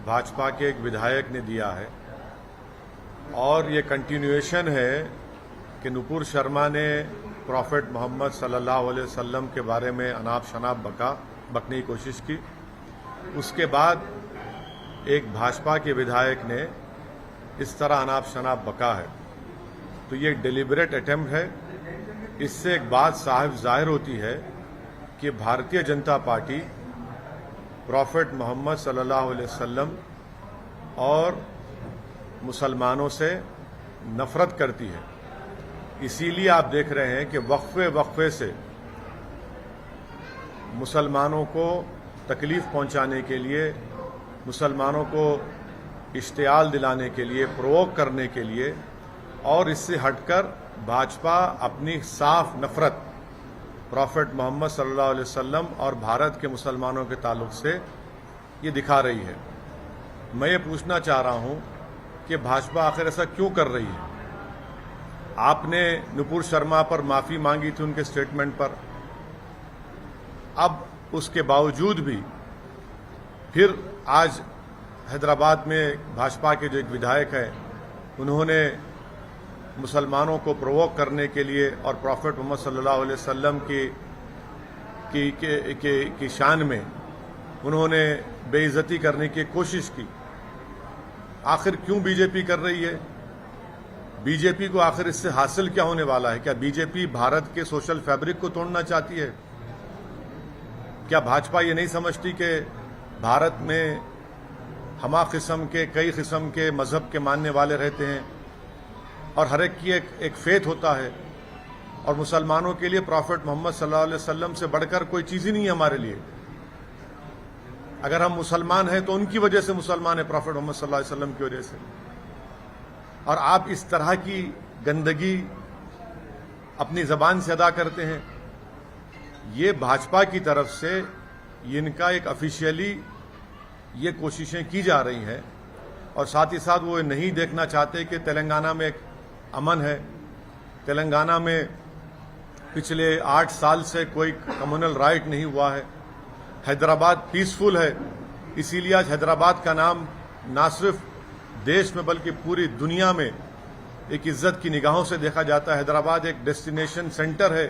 भाजपा के एक विधायक ने दिया है और ये कंटिन्यूएशन है कि नुपुर शर्मा ने प्रॉफेट मोहम्मद सल्लल्लाहु अलैहि वसल्लम के बारे में अनाप शनाप बकने की कोशिश की। उसके बाद एक भाजपा के विधायक ने इस तरह अनाप शनाप बका है, तो ये एक डेलिबरेट अटेम्प्ट है। इससे एक बात साहिब जाहिर होती है कि भारतीय जनता पार्टी प्रॉफेट मोहम्मद सल्लल्लाहु अलैहि वसल्लम और मुसलमानों से नफरत करती है। इसीलिए आप देख रहे हैं कि वक्फे से मुसलमानों को तकलीफ पहुंचाने के लिए, मुसलमानों को इश्तियाल दिलाने के लिए, प्रोवोक करने के लिए, और इससे हटकर भाजपा अपनी साफ नफरत प्रॉफेट मोहम्मद सल्लल्लाहु अलैहि वसल्लम और भारत के मुसलमानों के ताल्लुक से ये दिखा रही है। मैं ये पूछना चाह रहा हूं कि भाजपा आखिर ऐसा क्यों कर रही है? आपने नुपुर शर्मा पर माफी मांगी थी उनके स्टेटमेंट पर, अब उसके बावजूद भी फिर आज हैदराबाद में भाजपा के जो एक विधायक है, उन्होंने मुसलमानों को प्रोवोक करने के लिए और प्रॉफेट मोहम्मद सल्लल्लाहु अलैहि वसल्लम की शान में उन्होंने बेइज्जती करने की कोशिश की। आखिर क्यों बीजेपी कर रही है? बीजेपी को आखिर इससे हासिल क्या होने वाला है? क्या बीजेपी भारत के सोशल फैब्रिक को तोड़ना चाहती है? क्या भाजपा ये नहीं समझती कि भारत में हमा किस्म के, कई किस्म के मजहब के मानने वाले रहते हैं और हर एक की एक फेथ होता है, और मुसलमानों के लिए प्रॉफेट मोहम्मद सल्लल्लाहु अलैहि वसल्लम से बढ़कर कोई चीज ही नहीं है हमारे लिए। अगर हम मुसलमान हैं तो उनकी वजह से मुसलमान है, प्रॉफेट मोहम्मद सल्लल्लाहु अलैहि वसल्लम की वजह से। और आप इस तरह की गंदगी अपनी जबान से अदा करते हैं। ये भाजपा की तरफ से इनका एक ऑफिशियली ये कोशिशें की जा रही हैं, और साथ ही साथ वो नहीं देखना चाहते कि तेलंगाना में एक अमन है। तेलंगाना में पिछले 8 साल से कोई कम्युनल राइट नहीं हुआ है। हैदराबाद पीसफुल है, इसीलिए आज हैदराबाद का नाम ना सिर्फ देश में बल्कि पूरी दुनिया में एक इज्जत की निगाहों से देखा जाता है। हैदराबाद एक डेस्टिनेशन सेंटर है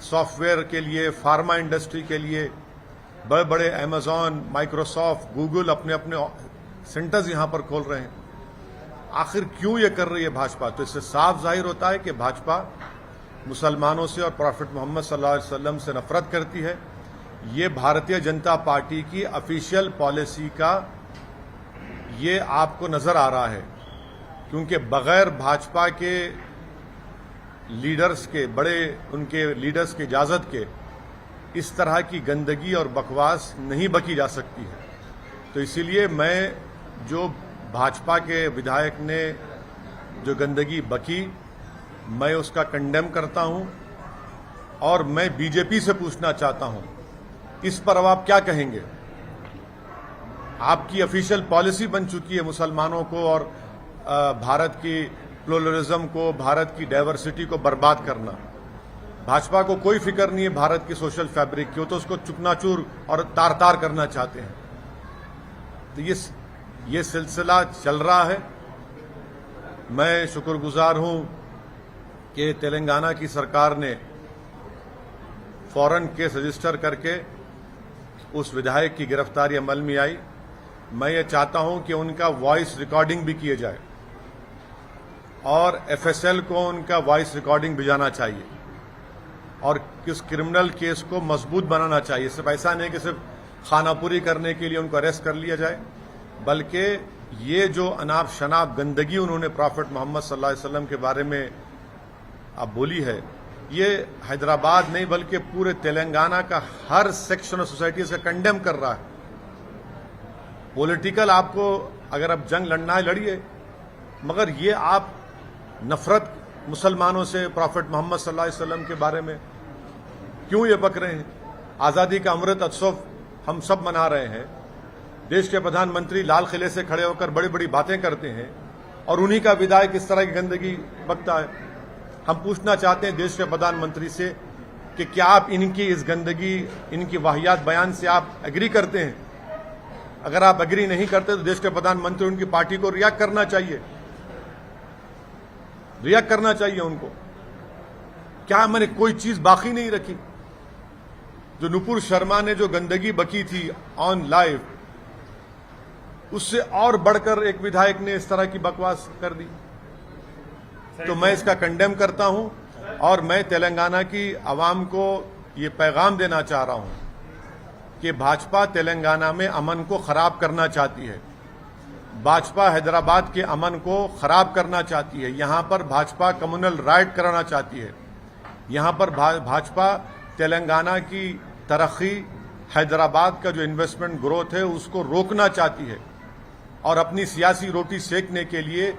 सॉफ्टवेयर के लिए, फार्मा इंडस्ट्री के लिए। बड़े बड़े अमेजॉन, माइक्रोसॉफ्ट, गूगल अपने अपने सेंटर्स यहां पर खोल रहे हैं। आखिर क्यों ये कर रही है भाजपा? तो इससे साफ जाहिर होता है कि भाजपा मुसलमानों से और प्रॉफेट मोहम्मद सल्लल्लाहु अलैहि वसल्लम से नफरत करती है। ये भारतीय जनता पार्टी की ऑफिशियल पॉलिसी का ये आपको नजर आ रहा है, क्योंकि बगैर भाजपा के लीडर्स के, बड़े उनके लीडर्स की इजाजत के इस तरह की गंदगी और बकवास नहीं बकी जा सकती है। तो इसीलिए मैं, जो भाजपा के विधायक ने जो गंदगी बकी, मैं उसका कंडेम करता हूं, और मैं बीजेपी से पूछना चाहता हूं इस पर अब आप क्या कहेंगे? आपकी ऑफिशियल पॉलिसी बन चुकी है मुसलमानों को और भारत की प्लुरलिज्म को, भारत की डाइवर्सिटी को बर्बाद करना। भाजपा को कोई फिक्र नहीं है भारत की सोशल फैब्रिक की, तो उसको चुकनाचूर और तार तार करना चाहते हैं। तो ये सिलसिला चल रहा है। मैं शुक्रगुजार हूं कि तेलंगाना की सरकार ने फौरन केस रजिस्टर करके उस विधायक की गिरफ्तारी अमल में आई। मैं ये चाहता हूं कि उनका वॉइस रिकॉर्डिंग भी किए जाए और एफएसएल को उनका वॉइस रिकॉर्डिंग भिजाना चाहिए, और किस क्रिमिनल केस को मजबूत बनाना चाहिए। सिर्फ ऐसा नहीं कि सिर्फ खानापुरी करने के लिए उनको अरेस्ट कर लिया जाए, बल्कि ये जो अनाप शनाप गंदगी उन्होंने प्रॉफेट मोहम्मद सल्लल्लाहु अलैहि वसल्लम के बारे में अब बोली है, ये हैदराबाद नहीं बल्कि पूरे तेलंगाना का हर सेक्शन ऑफ सोसाइटी से कंडेम कर रहा है। पॉलिटिकल आपको अगर अब जंग लड़ना है लड़िए, मगर ये आप नफरत मुसलमानों से, प्रॉफेट मोहम्मद सल्लल्लाहु अलैहि वसल्लम के बारे में क्यों ये बक रहे हैं? आजादी का अमृत उत्सव हम सब मना रहे हैं। देश के प्रधानमंत्री लाल किले से खड़े होकर बड़ी बड़ी बातें करते हैं, और उन्हीं का विधायक इस तरह की गंदगी बकता है। हम पूछना चाहते हैं देश के प्रधानमंत्री से कि क्या आप इनकी इस गंदगी, इनकी वाहियात बयान से आप एग्री करते हैं? अगर आप एग्री नहीं करते तो देश के प्रधानमंत्री उनकी पार्टी को रिएक्ट करना चाहिए, रिएक्ट करना चाहिए उनको। क्या मैंने कोई चीज बाकी नहीं रखी? जो नुपुर शर्मा ने जो गंदगी बकी थी ऑन लाइव, उससे और बढ़कर एक विधायक ने इस तरह की बकवास कर दी। तो मैं इसका कंडेम करता हूं और मैं तेलंगाना की आवाम को ये पैगाम देना चाह रहा हूं कि भाजपा तेलंगाना में अमन को खराब करना चाहती है, भाजपा हैदराबाद के अमन को खराब करना चाहती है, यहां पर भाजपा कम्युनल राइट कराना चाहती है, यहां पर भाजपा तेलंगाना की तरक्की, हैदराबाद का जो इन्वेस्टमेंट ग्रोथ है उसको रोकना चाहती है और अपनी सियासी रोटी सेकने के लिए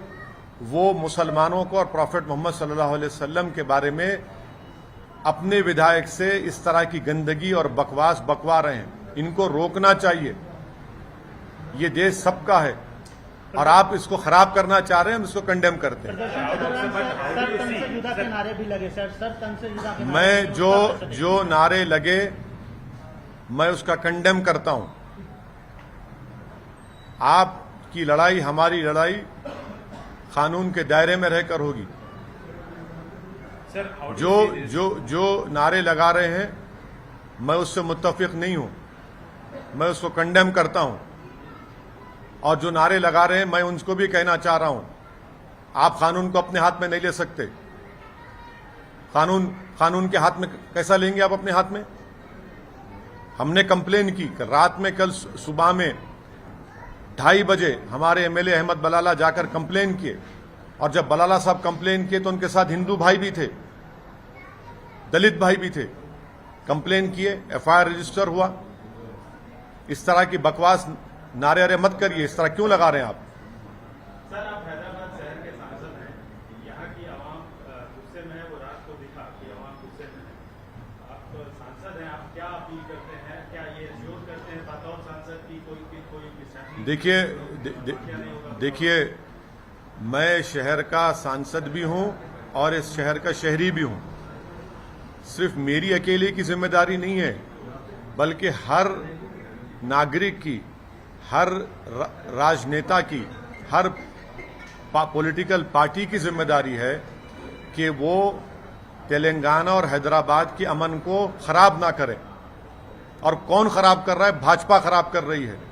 वो मुसलमानों को और प्रॉफेट मोहम्मद सल्लल्लाहु अलैहि वसल्लम के बारे में अपने विधायक से इस तरह की गंदगी और बकवास बकवा रहे हैं। इनको रोकना चाहिए। ये देश सबका है और आप इसको खराब करना चाह रहे हैं, हम इसको कंडेम करते हैं। मैं जो नारे लगे मैं उसका कंडेम करता हूं। आपकी लड़ाई हमारी लड़ाई कानून के दायरे में रहकर होगी। जो नारे लगा रहे हैं मैं उससे मुत्तफिक नहीं हूं, मैं उसको कंडेम करता हूं। और जो नारे लगा रहे हैं मैं उनको भी कहना चाह रहा हूं, आप कानून को अपने हाथ में नहीं ले सकते। कानून के हाथ में कैसा लेंगे आप अपने हाथ में? हमने कंप्लेन की रात में, कल सुबह में 2:30 बजे हमारे एमएलए अहमद बलाला जाकर कंप्लेन किए और जब बलाला साहब कंप्लेन किए तो उनके साथ हिंदू भाई भी थे, दलित भाई भी थे। कंप्लेन किए, एफआईआर रजिस्टर हुआ। इस तरह की बकवास नारे अरे मत करिए। इस तरह क्यों लगा रहे हैं आप? सर, आप हैदराबाद शहर के सांसद हैं, यहाँ की आवाम गुस्से में है, वो रात को दिखा कि आवाम गुस्से में है। आप तो सांसद हैं, आप क्या अपील करते हैं? क्या ये श्योर करते हैं बतौर सांसद की कोई देखिए मैं शहर का सांसद भी हूं और इस शहर का शहरी भी हूं। सिर्फ मेरी अकेले की जिम्मेदारी नहीं है, बल्कि हर नागरिक की, हर राजनेता की, हर पॉलिटिकल पार्टी की जिम्मेदारी है कि वो तेलंगाना और हैदराबाद के अमन को खराब ना करे। और कौन खराब कर रहा है? भाजपा खराब कर रही है।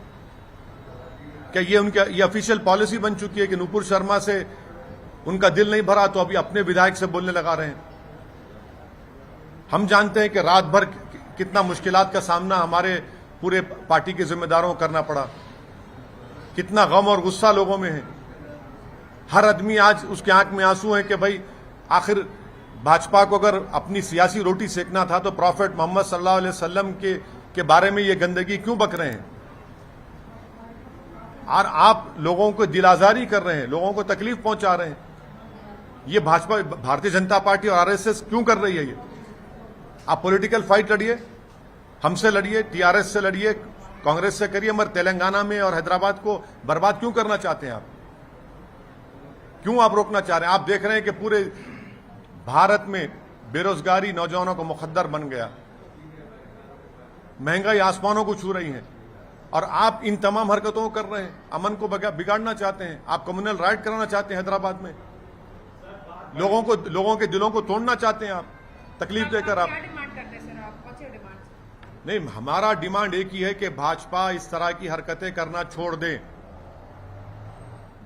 क्या ये ऑफिशियल पॉलिसी बन चुकी है कि नुपुर शर्मा से उनका दिल नहीं भरा तो अभी अपने विधायक से बोलने लगा रहे हैं? हम जानते हैं कि रात भर कितना मुश्किलात का सामना हमारे पूरे पार्टी के जिम्मेदारों को करना पड़ा, कितना गम और गुस्सा लोगों में है। हर आदमी आज उसके आंख में आंसू है कि भाई आखिर भाजपा को अगर अपनी सियासी रोटी सेकना था तो प्रॉफेट मोहम्मद सल्लल्लाहु अलैहि वसल्लम के बारे में ये गंदगी क्यों बक रहे हैं? और आप लोगों को दिल आजारी कर रहे हैं, लोगों को तकलीफ पहुंचा रहे हैं। ये भाजपा, भारतीय जनता पार्टी और आरएसएस क्यों कर रही है ये? आप पॉलिटिकल फाइट लड़िए, हमसे लड़िए, टीआरएस से लड़िए, कांग्रेस से करिए, मगर तेलंगाना में और हैदराबाद को बर्बाद क्यों करना चाहते हैं आप? क्यों आप रोकना चाह रहे हैं? आप देख रहे हैं कि पूरे भारत में बेरोजगारी नौजवानों को मुखद्दर बन गया, महंगाई आसमानों को छू रही है और आप इन तमाम हरकतों को कर रहे हैं। अमन को बिगाड़ना चाहते हैं, आप कम्युनल राइट कराना चाहते हैं हैदराबाद में, लोगों के दिलों को तोड़ना चाहते हैं आप, तकलीफ देकर आप। नहीं, हमारा डिमांड एक ही है कि भाजपा इस तरह की हरकतें करना छोड़ दे।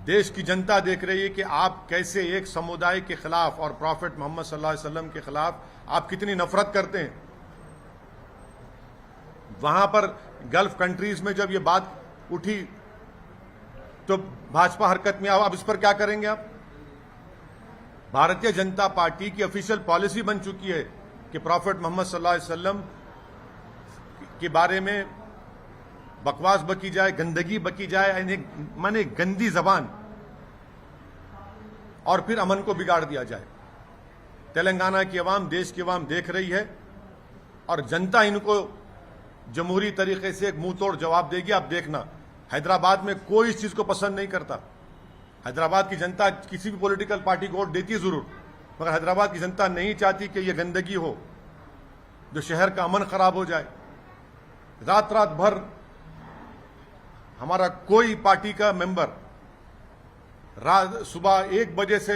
देश की जनता देख रही है कि आप कैसे एक समुदाय के खिलाफ और प्रॉफेट मोहम्मद सल्लल्लाहु अलैहि वसल्लम के खिलाफ आप कितनी नफरत करते हैं। वहां पर गल्फ कंट्रीज में जब ये बात उठी तो भाजपा हरकत में, अब इस पर क्या करेंगे आप? भारतीय जनता पार्टी की ऑफिशियल पॉलिसी बन चुकी है कि प्रॉफेट मोहम्मद सल्लल्लाहु अलैहि वसल्लम के बारे में बकवास बकी जाए, गंदगी बकी जाए, माने गंदी जबान, और फिर अमन को बिगाड़ दिया जाए। तेलंगाना की आवाम, देश की आवाम देख रही है और जनता इनको जमहूरी तरीके से एक मुंह तोड़ जवाब देगी। आप देखना, हैदराबाद में कोई इस चीज को पसंद नहीं करता। हैदराबाद की जनता किसी भी पॉलिटिकल पार्टी को वोट देती है जरूर, मगर हैदराबाद की जनता नहीं चाहती कि यह गंदगी हो, जो शहर का अमन खराब हो जाए। रात रात भर हमारा कोई पार्टी का मेंबर रात सुबह 1 बजे से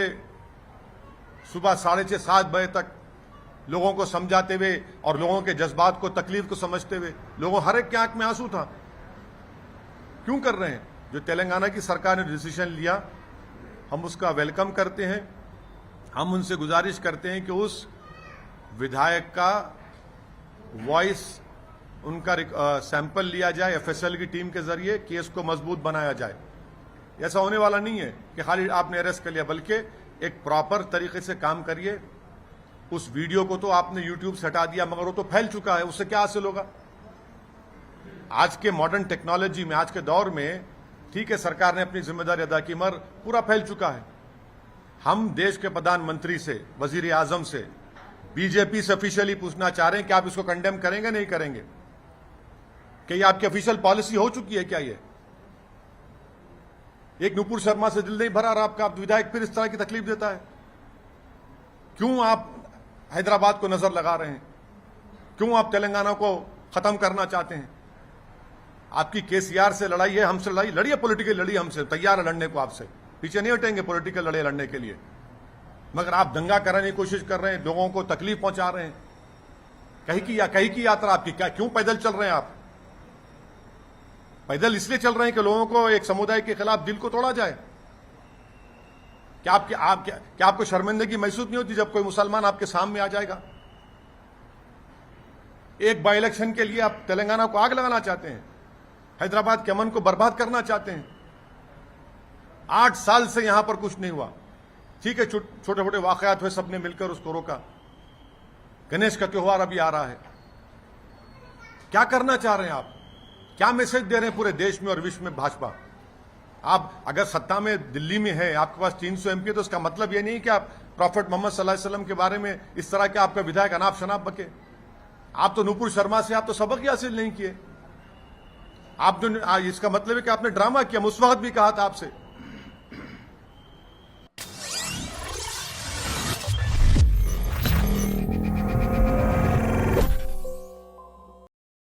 सुबह 6:30 7 बजे तक लोगों को समझाते हुए और लोगों के जज्बात को, तकलीफ को समझते हुए, लोगों हर एक की आंख में आंसू था। क्यों कर रहे हैं? जो तेलंगाना की सरकार ने डिसीजन लिया, हम उसका वेलकम करते हैं। हम उनसे गुजारिश करते हैं कि उस विधायक का वॉइस, उनका सैंपल लिया जाए, एफएसएल की टीम के जरिए केस को मजबूत बनाया जाए। ऐसा होने वाला नहीं है कि खाली आपने अरेस्ट कर लिया, बल्कि एक प्रॉपर तरीके से काम करिए। उस वीडियो को तो आपने यूट्यूब से हटा दिया, मगर वो तो फैल चुका है, उससे क्या हासिल होगा? आज के मॉडर्न टेक्नोलॉजी में, आज के दौर में, ठीक है सरकार ने अपनी जिम्मेदारी अदा की, मगर पूरा फैल चुका है। हम देश के प्रधानमंत्री से, वजीर आजम से, बीजेपी से ऑफिशियली पूछना चाह रहे हैं कि आप इसको कंडेम करेंगे नहीं करेंगे? क्या ये आपकी ऑफिशियल पॉलिसी हो चुकी है? क्या ये एक नुपुर शर्मा से दिल नहीं भरा और आपका विधायक फिर इस तरह की तकलीफ देता है? क्यों आप हैदराबाद को नजर लगा रहे हैं? क्यों आप तेलंगाना को खत्म करना चाहते हैं? आपकी केसीआर से लड़ाई है, हमसे लड़ाई लड़िए, पॉलिटिकल लड़िए, हमसे तैयार है लड़ने को, आपसे पीछे नहीं हटेंगे पॉलिटिकल लड़ाई लड़ने के लिए। मगर आप दंगा कराने की कोशिश कर रहे हैं, लोगों को तकलीफ पहुंचा रहे हैं। कहीं की यात्रा आपकी, क्या क्यों पैदल चल रहे हैं आप? पैदल इसलिए चल रहे हैं कि लोगों को एक समुदाय के खिलाफ दिल को तोड़ा जाए। क्या आपको शर्मिंदगी महसूस नहीं होती जब कोई मुसलमान आपके सामने आ जाएगा? एक बाई इलेक्शन के लिए आप तेलंगाना को आग लगाना चाहते हैं, हैदराबाद के अमन को बर्बाद करना चाहते हैं। 8 साल से यहां पर कुछ नहीं हुआ। ठीक है, छोटे छोटे वाकयात हुए, सबने मिलकर उसको रोका। गणेश का त्योहार अभी आ रहा है। क्या करना चाह रहे हैं आप? क्या मैसेज दे रहे हैं पूरे देश में और विश्व में भाजपा? आप अगर सत्ता में दिल्ली में है, आपके पास 300 एमपी, तो इसका मतलब यह नहीं कि आप प्रॉफेट मोहम्मद सल्लल्लाहु अलैहि वसल्लम के बारे में इस तरह के आपका विधायक अनाप शनाप बके। आप तो नुपुर शर्मा से आप तो सबक ही हासिल नहीं किए। आप जो इसका मतलब है कि आपने ड्रामा किया। उस वक्त भी कहा था आपसे